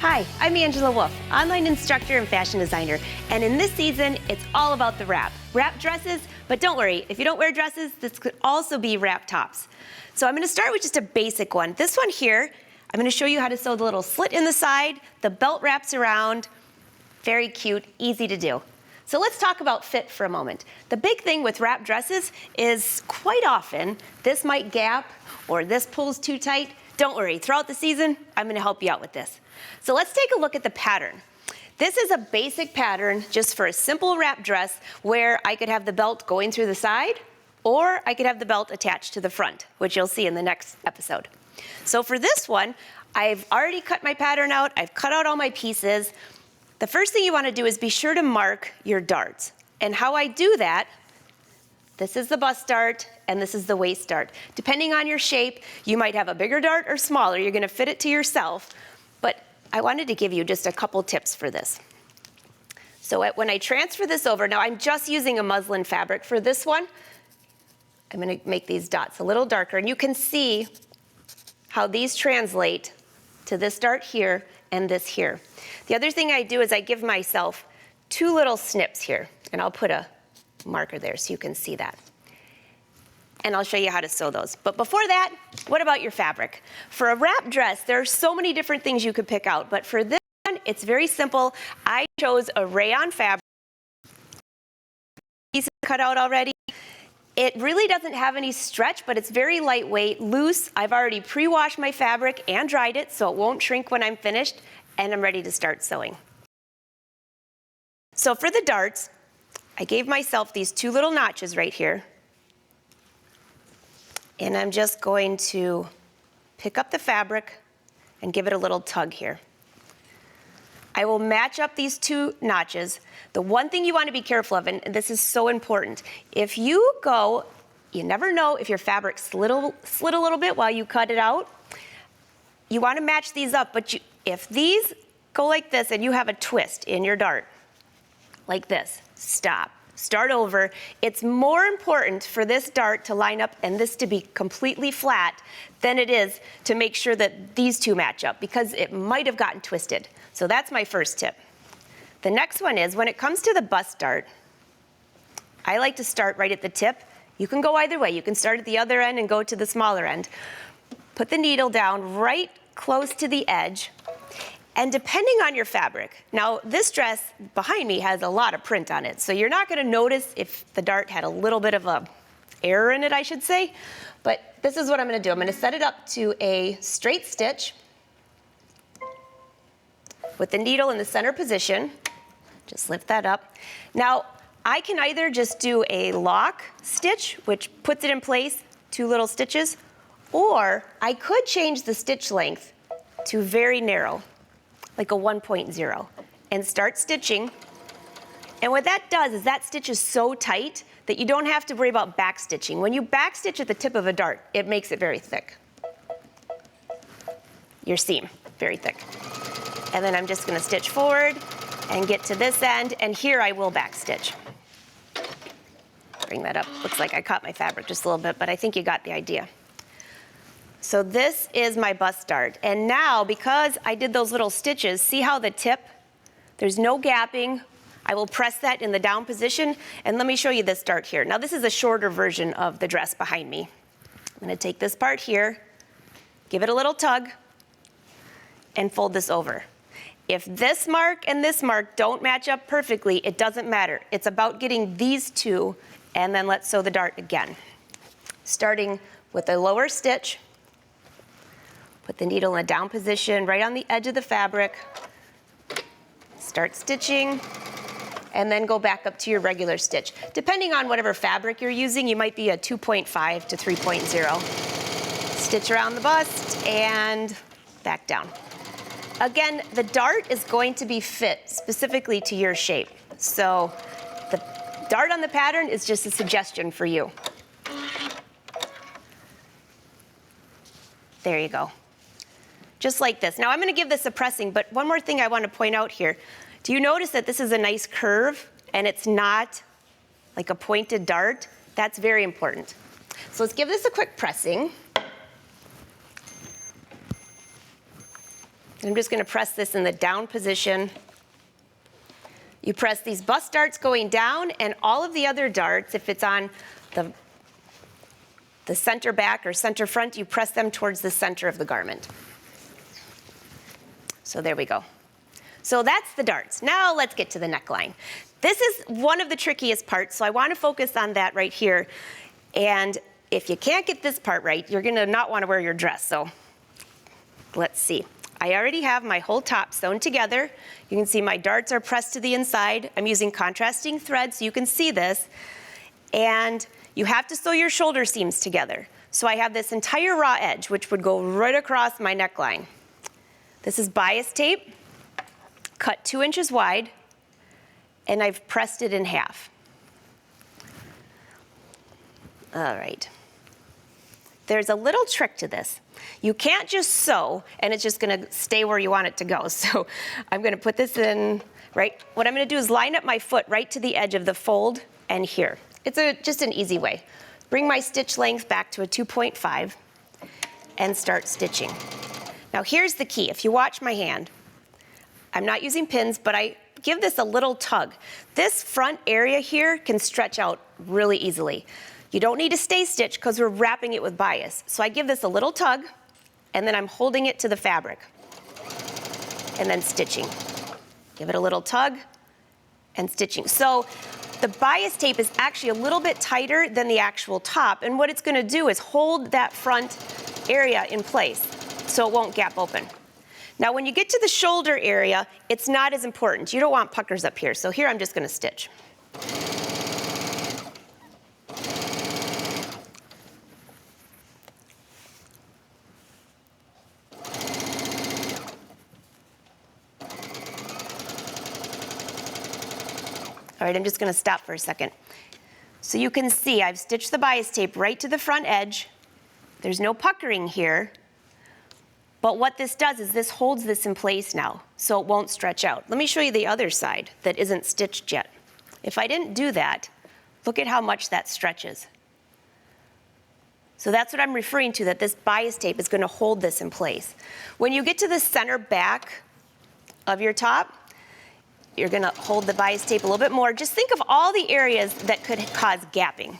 Hi, I'm Angela Wolf, online instructor and fashion designer, and in this season, it's all about the wrap. Wrap dresses, but don't worry, if you don't wear dresses, this could also be wrap tops. So I'm gonna start with just a basic one. This one here, I'm gonna show you how to sew the little slit in the side, the belt wraps around, very cute, easy to do. So let's talk about fit for a moment. The big thing with wrap dresses is quite often, this might gap or this pulls too tight. Don't worry, throughout the season, I'm gonna help you out with this. So let's take a look at the pattern. This is a basic pattern just for a simple wrap dress where I could have the belt going through the side or I could have the belt attached to the front, which you'll see in the next episode. So for this one, I've already cut my pattern out, I've cut out all my pieces. The first thing you wanna do is be sure to mark your darts. And how I do that, this is the bust dart and this is the waist dart. Depending on your shape, you might have a bigger dart or smaller, you're gonna fit it to yourself. But I wanted to give you just a couple tips for this. So when I transfer this over, now I'm just using a muslin fabric for this one. I'm gonna make these dots a little darker and you can see how these translate to this dart here and this here. The other thing I do is I give myself two little snips here, and I'll put a marker there so you can see that. And I'll show you how to sew those. But before that, what about your fabric? For a wrap dress, there are so many different things you could pick out, but for this one, it's very simple. I chose a rayon fabric. Piece cut out already. It really doesn't have any stretch, but it's very lightweight, loose. I've already pre-washed my fabric and dried it, so it won't shrink when I'm finished, and I'm ready to start sewing. So for the darts, I gave myself these two little notches right here. And I'm just going to pick up the fabric and give it a little tug here. I will match up these two notches. The one thing you want to be careful of, and this is so important, if you go, you never know if your fabric slid a little bit while you cut it out, you want to match these up, but if these go like this and you have a twist in your dart, like this, stop. Start over. It's more important for this dart to line up and this to be completely flat than it is to make sure that these two match up because it might have gotten twisted. So that's my first tip. The next one is when it comes to the bust dart, I like to start right at the tip. You can go either way. You can start at the other end and go to the smaller end. Put the needle down right close to the edge. And depending on your fabric, now this dress behind me has a lot of print on it, so you're not gonna notice if the dart had a little bit of a error in it, I should say, but this is what I'm gonna do. I'm gonna set it up to a straight stitch with the needle in the center position. Just lift that up. Now, I can either just do a lock stitch, which puts it in place, two little stitches, or I could change the stitch length to very narrow, like a 1.0, and start stitching. And what that does is that stitch is so tight that you don't have to worry about back stitching. When you back stitch at the tip of a dart, it makes it very thick. Your seam, very thick. And then I'm just gonna stitch forward and get to this end, and here I will back stitch. Bring that up. Looks like I caught my fabric just a little bit, but I think you got the idea. So this is my bust dart. And now, because I did those little stitches, see how the tip, there's no gapping. I will press that in the down position, and let me show you this dart here. Now this is a shorter version of the dress behind me. I'm gonna take this part here, give it a little tug, and fold this over. If this mark and this mark don't match up perfectly, it doesn't matter. It's about getting these two, and then let's sew the dart again. Starting with a lower stitch, put the needle in a down position right on the edge of the fabric. Start stitching, and then go back up to your regular stitch. Depending on whatever fabric you're using, you might be a 2.5 to 3.0. Stitch around the bust and back down. Again, the dart is going to be fit specifically to your shape. So the dart on the pattern is just a suggestion for you. There you go. Just like this. Now I'm gonna give this a pressing, but one more thing I want to point out here. Do you notice that this is a nice curve and it's not like a pointed dart? That's very important. So let's give this a quick pressing. And I'm just gonna press this in the down position. You press these bust darts going down, and all of the other darts, if it's on the center back or center front, you press them towards the center of the garment. So there we go. So that's the darts. Now let's get to the neckline. This is one of the trickiest parts, so I want to focus on that right here. And if you can't get this part right, you're gonna not want to wear your dress. So let's see. I already have my whole top sewn together. You can see my darts are pressed to the inside. I'm using contrasting threads so you can see this. And you have to sew your shoulder seams together. So I have this entire raw edge, which would go right across my neckline. This is bias tape, cut 2 inches wide, and I've pressed it in half. All right. There's a little trick to this. You can't just sew and it's just gonna stay where you want it to go. So I'm gonna put this in, right? What I'm gonna do is line up my foot right to the edge of the fold and here. It's just an easy way. Bring my stitch length back to a 2.5 and start stitching. Now here's the key. If you watch my hand, I'm not using pins, but I give this a little tug. This front area here can stretch out really easily. You don't need to stay stitched because we're wrapping it with bias. So I give this a little tug, and then I'm holding it to the fabric, and then stitching. Give it a little tug, and stitching. So the bias tape is actually a little bit tighter than the actual top, and what it's gonna do is hold that front area in place so it won't gap open. Now when you get to the shoulder area, it's not as important. You don't want puckers up here, so here I'm just gonna stitch. All right, I'm just gonna stop for a second. So you can see I've stitched the bias tape right to the front edge. There's no puckering here. But what this does is this holds this in place now, so it won't stretch out. Let me show you the other side that isn't stitched yet. If I didn't do that, look at how much that stretches. So that's what I'm referring to, that this bias tape is gonna hold this in place. When you get to the center back of your top, you're gonna hold the bias tape a little bit more. Just think of all the areas that could cause gapping.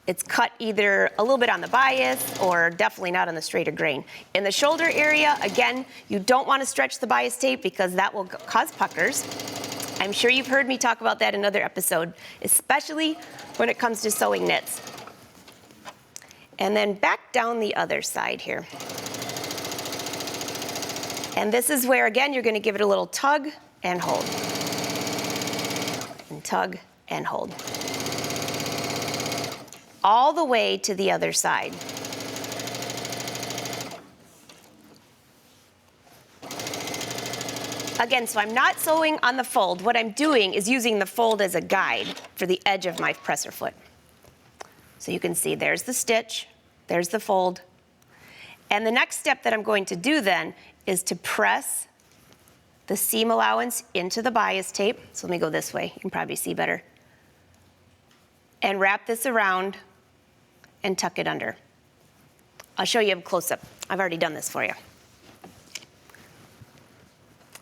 It's cut either a little bit on the bias or definitely not on the straighter grain. In the shoulder area, again, you don't want to stretch the bias tape because that will cause puckers. I'm sure you've heard me talk about that in another episode, especially when it comes to sewing knits. And then back down the other side here. And this is where, again, you're going to give it a little tug and hold. And tug and hold. All the way to the other side. Again, so I'm not sewing on the fold. What I'm doing is using the fold as a guide for the edge of my presser foot. So you can see there's the stitch, there's the fold. And the next step that I'm going to do then is to press the seam allowance into the bias tape. So let me go this way, you can probably see better. And wrap this around and tuck it under. I'll show you a close-up. I've already done this for you.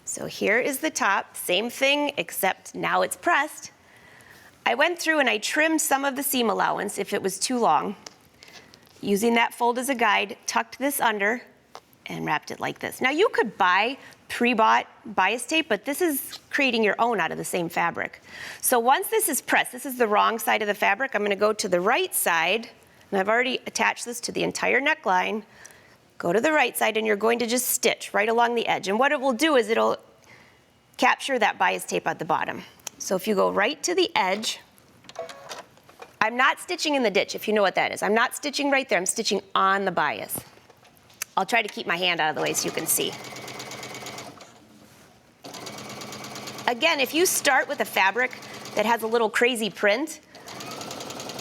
So here is the top, same thing, except now it's pressed. I went through and I trimmed some of the seam allowance if it was too long. Using that fold as a guide, tucked this under and wrapped it like this. Now you could buy pre-bought bias tape, but this is creating your own out of the same fabric. So once this is pressed, this is the wrong side of the fabric, I'm gonna go to the right side, and I've already attached this to the entire neckline. Go to the right side and you're going to just stitch right along the edge. And what it will do is it'll capture that bias tape at the bottom. So if you go right to the edge, I'm not stitching in the ditch, if you know what that is. I'm not stitching right there, I'm stitching on the bias. I'll try to keep my hand out of the way so you can see. Again, if you start with a fabric that has a little crazy print,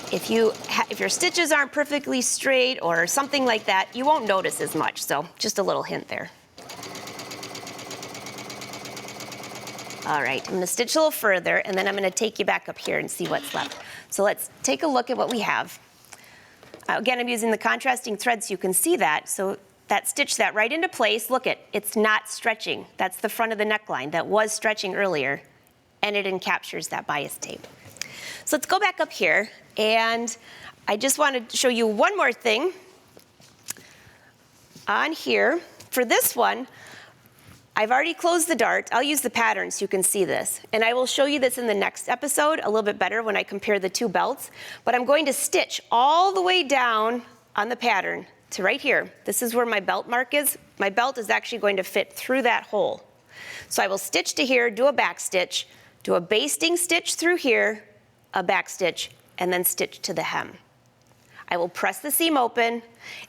if your stitches aren't perfectly straight or something like that, you won't notice as much. So just a little hint there. All right, I'm gonna stitch a little further and then I'm gonna take you back up here and see what's left. So let's take a look at what we have. Again, I'm using the contrasting thread so you can see that. So that stitch that right into place. Look, it's not stretching. That's the front of the neckline that was stretching earlier, and it encaptures that bias tape. So let's go back up here, and I just wanted to show you one more thing on here. For this one, I've already closed the dart. I'll use the pattern so you can see this. And I will show you this in the next episode a little bit better when I compare the two belts. But I'm going to stitch all the way down on the pattern to right here. This is where my belt mark is. My belt is actually going to fit through that hole. So I will stitch to here, do a back stitch, do a basting stitch through here, a back stitch, and then stitch to the hem. I will press the seam open,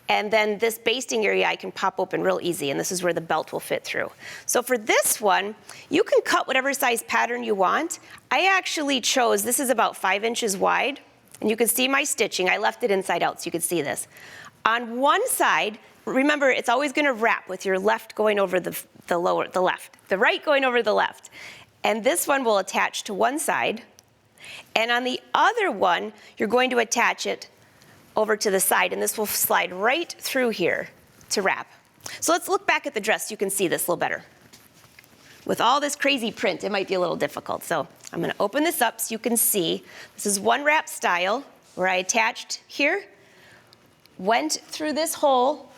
and then this basting area I can pop open real easy, and this is where the belt will fit through. So for this one, you can cut whatever size pattern you want. I actually chose, this is about 5 inches wide, and you can see my stitching. I left it inside out so you can see this. On one side, remember it's always gonna wrap with your left going over the left, the right going over the left. And this one will attach to one side, and on the other one, you're going to attach it over to the side, and this will slide right through here to wrap. So let's look back at the dress so you can see this a little better. With all this crazy print, it might be a little difficult. So I'm gonna open this up so you can see. This is one wrap style where I attached here, went through this hole,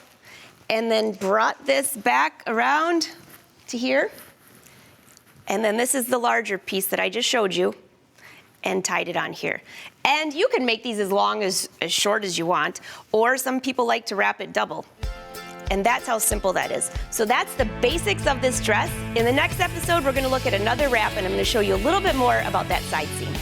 and then brought this back around to here. And then this is the larger piece that I just showed you, and tied it on here. And you can make these as long as short as you want, or some people like to wrap it double. And that's how simple that is. So that's the basics of this dress. In the next episode, we're gonna look at another wrap, and I'm gonna show you a little bit more about that side seam.